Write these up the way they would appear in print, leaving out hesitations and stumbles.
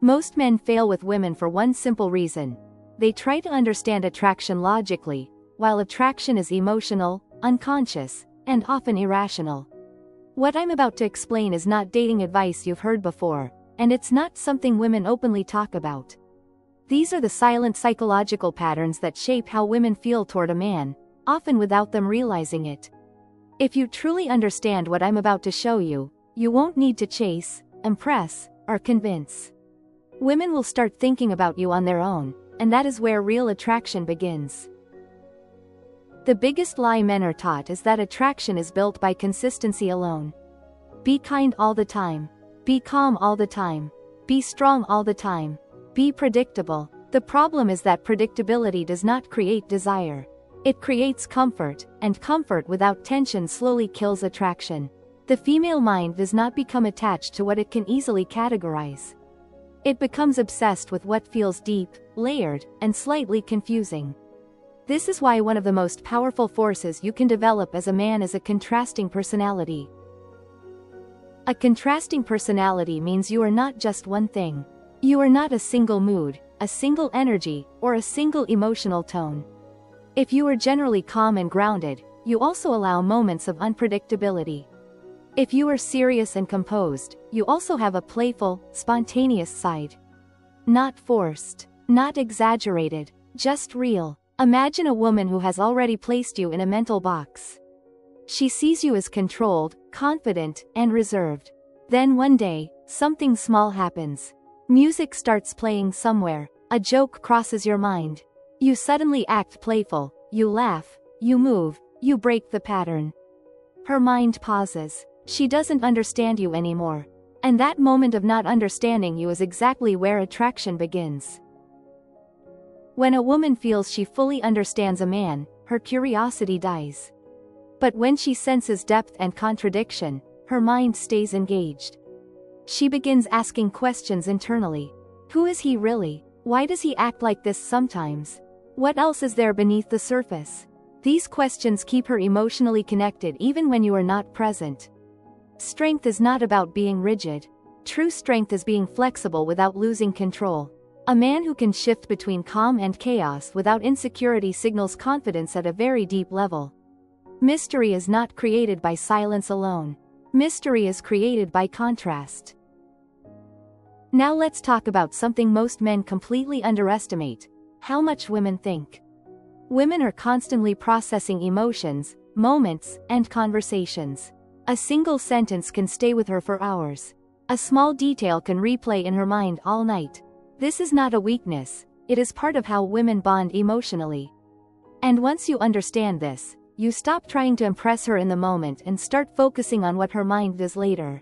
Most men fail with women for one simple reason. They try to understand attraction logically, while attraction is emotional, unconscious, and often irrational. What I'm about to explain is not dating advice you've heard before, and it's not something women openly talk about. These are the silent psychological patterns that shape how women feel toward a man, often without them realizing it. If you truly understand what I'm about to show you, you won't need to chase, impress, or convince. Women will start thinking about you on their own, and that is where real attraction begins. The biggest lie men are taught is that attraction is built by consistency alone. Be kind all the time. Be calm all the time. Be strong all the time. Be predictable. The problem is that predictability does not create desire. It creates comfort, and comfort without tension slowly kills attraction. The female mind does not become attached to what it can easily categorize. It becomes obsessed with what feels deep, layered, and slightly confusing. This is why one of the most powerful forces you can develop as a man is a contrasting personality. A contrasting personality means you are not just one thing. You are not a single mood, a single energy, or a single emotional tone. If you are generally calm and grounded, you also allow moments of unpredictability. If you are serious and composed, you also have a playful, spontaneous side. Not forced, not exaggerated, just real. Imagine a woman who has already placed you in a mental box. She sees you as controlled, confident, and reserved. Then one day, something small happens. Music starts playing somewhere, a joke crosses your mind. You suddenly act playful, you laugh, you move, you break the pattern. Her mind pauses. She doesn't understand you anymore. And that moment of not understanding you is exactly where attraction begins. When a woman feels she fully understands a man, her curiosity dies. But when she senses depth and contradiction, her mind stays engaged. She begins asking questions internally. Who is he really? Why does he act like this sometimes? What else is there beneath the surface? These questions keep her emotionally connected even when you are not present. Strength is not about being rigid. True strength is being flexible without losing control. A man who can shift between calm and chaos without insecurity signals confidence at a very deep level. Mystery is not created by silence alone. Mystery is created by contrast. Now let's talk about something most men completely underestimate: how much women think. Women are constantly processing emotions, moments, and conversations. A single sentence can stay with her for hours. A small detail can replay in her mind all night. This is not a weakness, it is part of how women bond emotionally. And once you understand this, you stop trying to impress her in the moment and start focusing on what her mind does later.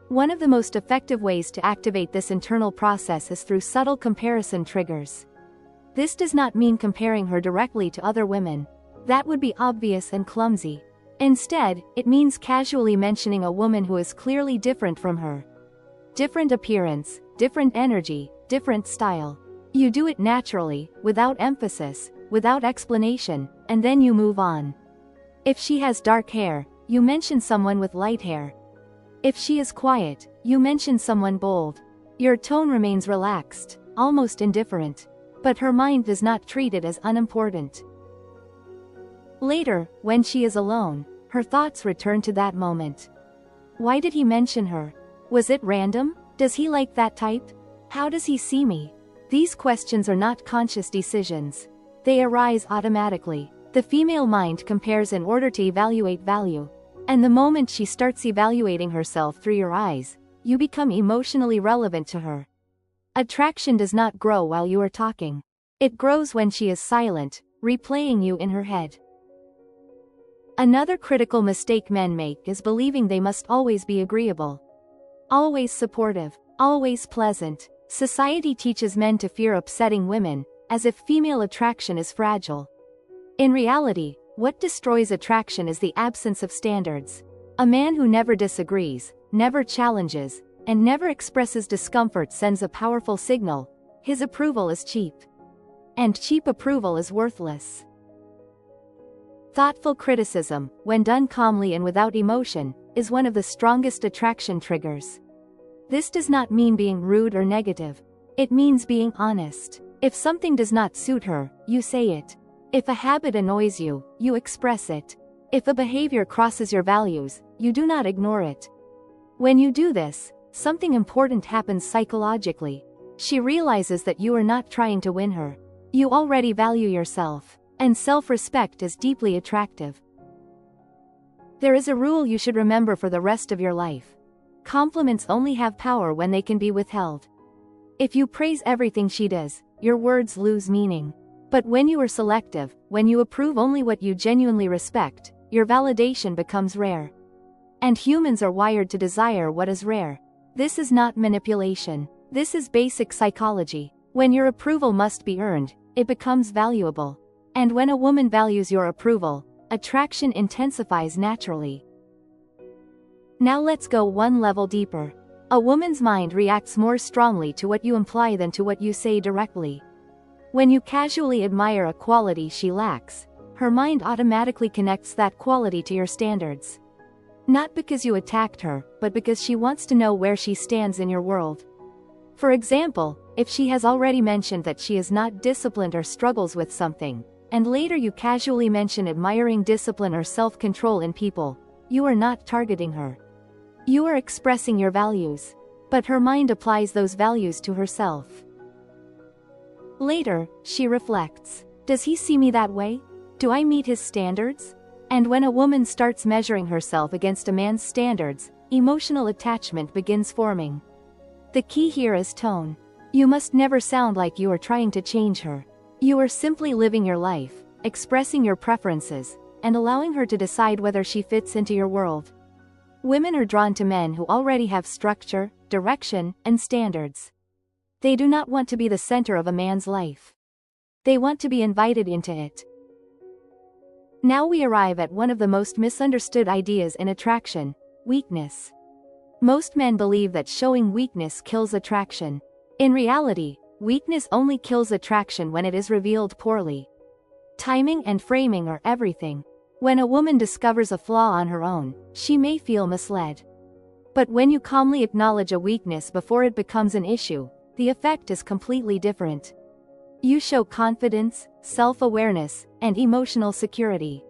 One of the most effective ways to activate this internal process is through subtle comparison triggers. This does not mean comparing her directly to other women. That would be obvious and clumsy. Instead, it means casually mentioning a woman who is clearly different from her. Different appearance, different energy, different style. You do it naturally, without emphasis, without explanation, and then you move on. If she has dark hair, you mention someone with light hair. If she is quiet, you mention someone bold. Your tone remains relaxed, almost indifferent. But her mind does not treat it as unimportant. Later, when she is alone, her thoughts return to that moment. Why did he mention her? Was it random? Does he like that type? How does he see me? These questions are not conscious decisions. They arise automatically. The female mind compares in order to evaluate value. And the moment she starts evaluating herself through your eyes, you become emotionally relevant to her. Attraction does not grow while you are talking. It grows when she is silent, replaying you in her head. Another critical mistake men make is believing they must always be agreeable. Always supportive, always pleasant. Society teaches men to fear upsetting women, as if female attraction is fragile. In reality, what destroys attraction is the absence of standards. A man who never disagrees, never challenges, and never expresses discomfort sends a powerful signal: his approval is cheap. And cheap approval is worthless. Thoughtful criticism, when done calmly and without emotion, is one of the strongest attraction triggers. This does not mean being rude or negative. It means being honest. If something does not suit her, you say it. If a habit annoys you, you express it. If a behavior crosses your values, you do not ignore it. When you do this, something important happens psychologically. She realizes that you are not trying to win her. You already value yourself, and self-respect is deeply attractive. There is a rule you should remember for the rest of your life. Compliments only have power when they can be withheld. If you praise everything she does, your words lose meaning. But when you are selective, when you approve only what you genuinely respect, your validation becomes rare. And humans are wired to desire what is rare. This is not manipulation. This is basic psychology. When your approval must be earned, it becomes valuable. And when a woman values your approval, attraction intensifies naturally. Now let's go one level deeper. A woman's mind reacts more strongly to what you imply than to what you say directly. When you casually admire a quality she lacks, her mind automatically connects that quality to your standards. Not because you attacked her, but because she wants to know where she stands in your world. For example, if she has already mentioned that she is not disciplined or struggles with something, and later you casually mention admiring discipline or self-control in people, you are not targeting her. You are expressing your values. But her mind applies those values to herself. Later, she reflects. Does he see me that way? Do I meet his standards? And when a woman starts measuring herself against a man's standards, emotional attachment begins forming. The key here is tone. You must never sound like you are trying to change her. You are simply living your life, expressing your preferences, and allowing her to decide whether she fits into your world. Women are drawn to men who already have structure, direction, and standards. They do not want to be the center of a man's life. They want to be invited into it. Now we arrive at one of the most misunderstood ideas in attraction: weakness. Most men believe that showing weakness kills attraction. In reality, weakness only kills attraction when it is revealed poorly. Timing and framing are everything. When a woman discovers a flaw on her own, she may feel misled. But when you calmly acknowledge a weakness before it becomes an issue, the effect is completely different. You show confidence, self-awareness, and emotional security.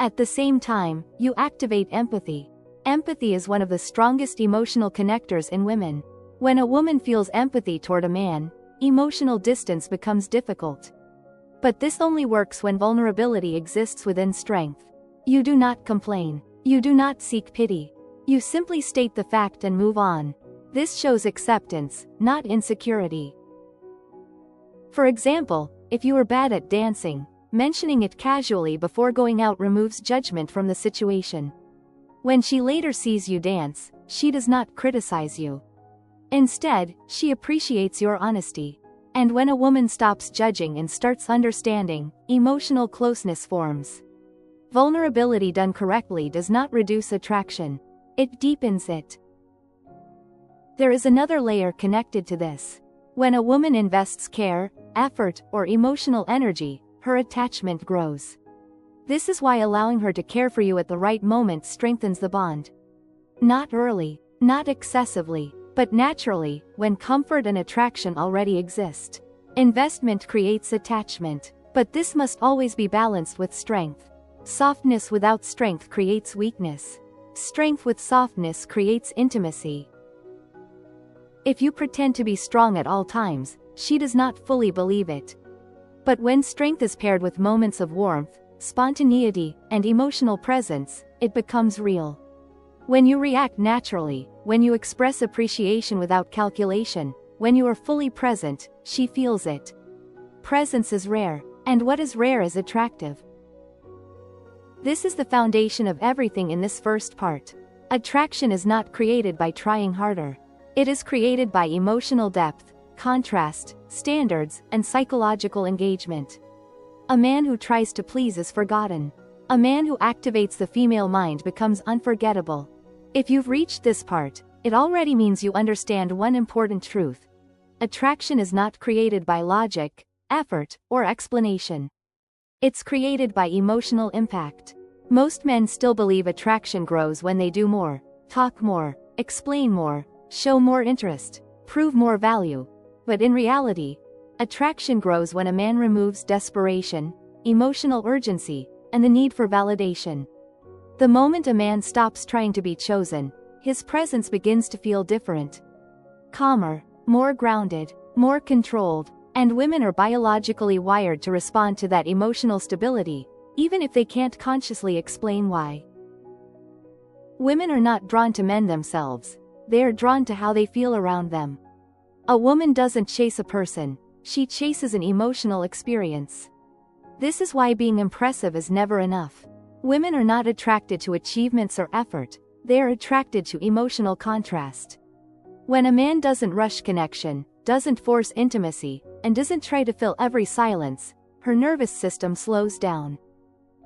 At the same time, you activate empathy. Empathy is one of the strongest emotional connectors in women. When a woman feels empathy toward a man, emotional distance becomes difficult. But this only works when vulnerability exists within strength. You do not complain. You do not seek pity. You simply state the fact and move on. This shows acceptance, not insecurity. For example, if you are bad at dancing, mentioning it casually before going out removes judgment from the situation. When she later sees you dance, she does not criticize you. Instead, she appreciates your honesty. And when a woman stops judging and starts understanding, emotional closeness forms. Vulnerability done correctly does not reduce attraction. It deepens it. There is another layer connected to this. When a woman invests care, effort, or emotional energy, her attachment grows. This is why allowing her to care for you at the right moment strengthens the bond. Not early, not excessively, but naturally, when comfort and attraction already exist. Investment creates attachment, but this must always be balanced with strength. Softness without strength creates weakness. Strength with softness creates intimacy. If you pretend to be strong at all times, she does not fully believe it. But when strength is paired with moments of warmth, spontaneity, and emotional presence, it becomes real. When you react naturally, when you express appreciation without calculation, when you are fully present, she feels it. Presence is rare, and what is rare is attractive. This is the foundation of everything in this first part. Attraction is not created by trying harder. It is created by emotional depth, contrast, standards, and psychological engagement. A man who tries to please is forgotten. A man who activates the female mind becomes unforgettable. If you've reached this part, it already means you understand one important truth. Attraction is not created by logic, effort, or explanation. It's created by emotional impact. Most men still believe attraction grows when they do more, talk more, explain more, show more interest, prove more value. But in reality, attraction grows when a man removes desperation, emotional urgency, and the need for validation. The moment a man stops trying to be chosen, his presence begins to feel different. Calmer, more grounded, more controlled, and women are biologically wired to respond to that emotional stability, even if they can't consciously explain why. Women are not drawn to men themselves, they are drawn to how they feel around them. A woman doesn't chase a person, she chases an emotional experience. This is why being impressive is never enough. Women are not attracted to achievements or effort, they are attracted to emotional contrast. When a man doesn't rush connection, doesn't force intimacy, and doesn't try to fill every silence, her nervous system slows down.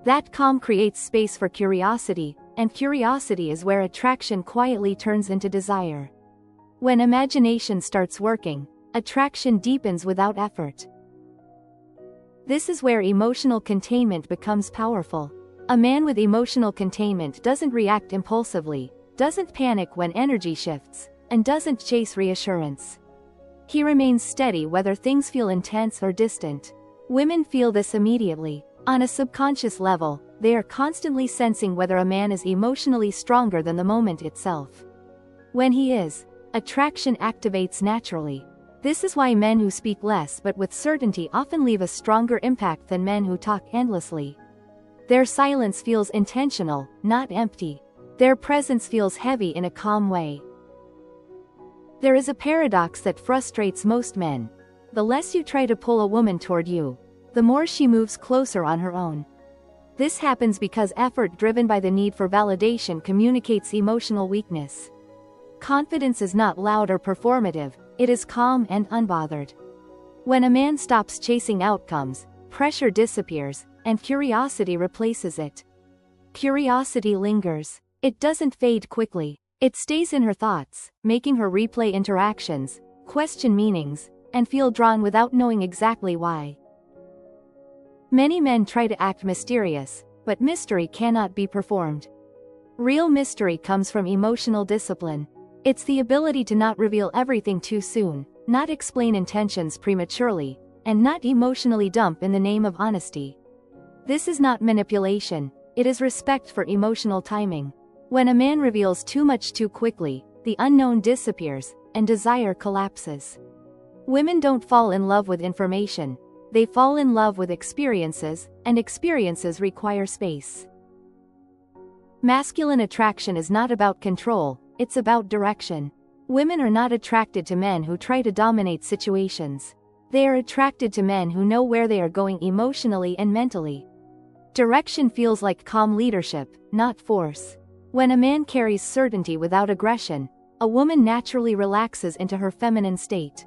That calm creates space for curiosity, and curiosity is where attraction quietly turns into desire. When imagination starts working, attraction deepens without effort. This is where emotional containment becomes powerful. A man with emotional containment doesn't react impulsively, doesn't panic when energy shifts, and doesn't chase reassurance. He remains steady whether things feel intense or distant. Women feel this immediately. On a subconscious level, they are constantly sensing whether a man is emotionally stronger than the moment itself. When he is, attraction activates naturally. This is why men who speak less but with certainty often leave a stronger impact than men who talk endlessly. Their silence feels intentional, not empty. Their presence feels heavy in a calm way. There is a paradox that frustrates most men. The less you try to pull a woman toward you, the more she moves closer on her own. This happens because effort driven by the need for validation communicates emotional weakness. Confidence is not loud or performative, it is calm and unbothered. When a man stops chasing outcomes, pressure disappears, and curiosity replaces it. Curiosity lingers. It doesn't fade quickly. It stays in her thoughts, making her replay interactions, question meanings, and feel drawn without knowing exactly why. Many men try to act mysterious, but mystery cannot be performed. Real mystery comes from emotional discipline. It's the ability to not reveal everything too soon, not explain intentions prematurely, and not emotionally dump in the name of honesty. This is not manipulation, it is respect for emotional timing. When a man reveals too much too quickly, the unknown disappears, and desire collapses. Women don't fall in love with information, they fall in love with experiences, and experiences require space. Masculine attraction is not about control, it's about direction. Women are not attracted to men who try to dominate situations. They are attracted to men who know where they are going emotionally and mentally. Direction feels like calm leadership, not force. When a man carries certainty without aggression, a woman naturally relaxes into her feminine state.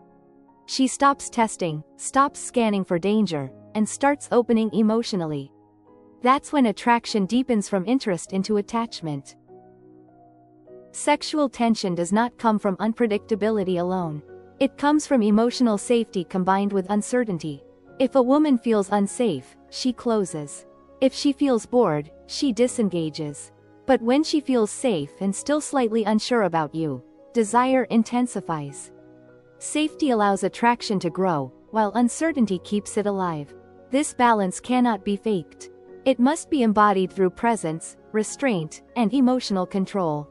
She stops testing, stops scanning for danger, and starts opening emotionally. That's when attraction deepens from interest into attachment. Sexual tension does not come from unpredictability alone. It comes from emotional safety combined with uncertainty. If a woman feels unsafe, she closes. If she feels bored, she disengages. But when she feels safe and still slightly unsure about you, desire intensifies. Safety allows attraction to grow, while uncertainty keeps it alive. This balance cannot be faked. It must be embodied through presence, restraint, and emotional control.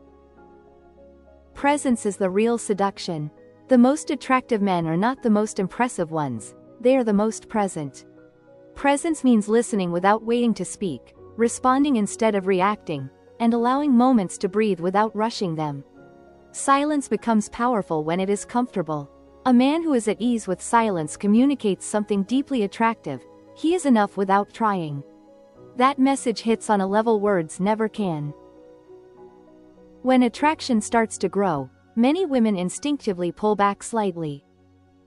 Presence is the real seduction. The most attractive men are not the most impressive ones, they are the most present. Presence means listening without waiting to speak, responding instead of reacting, and allowing moments to breathe without rushing them. Silence becomes powerful when it is comfortable. A man who is at ease with silence communicates something deeply attractive. He is enough without trying. That message hits on a level words never can. When attraction starts to grow, many women instinctively pull back slightly.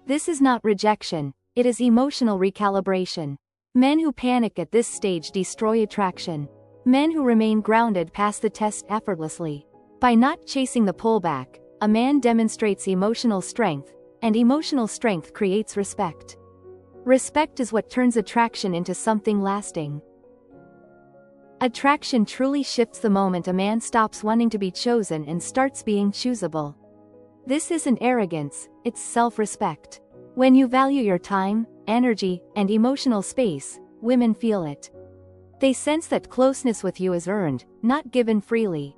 This is not rejection, it is emotional recalibration. Men who panic at this stage destroy attraction. Men who remain grounded pass the test effortlessly. By not chasing the pullback, a man demonstrates emotional strength, and emotional strength creates respect. Respect is what turns attraction into something lasting. Attraction truly shifts the moment a man stops wanting to be chosen and starts being choosable. This isn't arrogance, it's self-respect. When you value your time, energy, and emotional space, women feel it. They sense that closeness with you is earned, not given freely.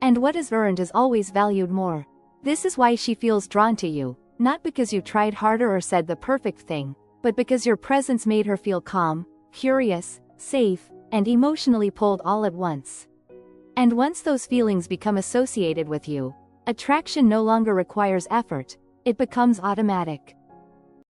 And what is earned is always valued more. This is why she feels drawn to you, not because you tried harder or said the perfect thing, but because your presence made her feel calm, curious, safe, and emotionally pulled all at once. And once those feelings become associated with you, attraction no longer requires effort, it becomes automatic.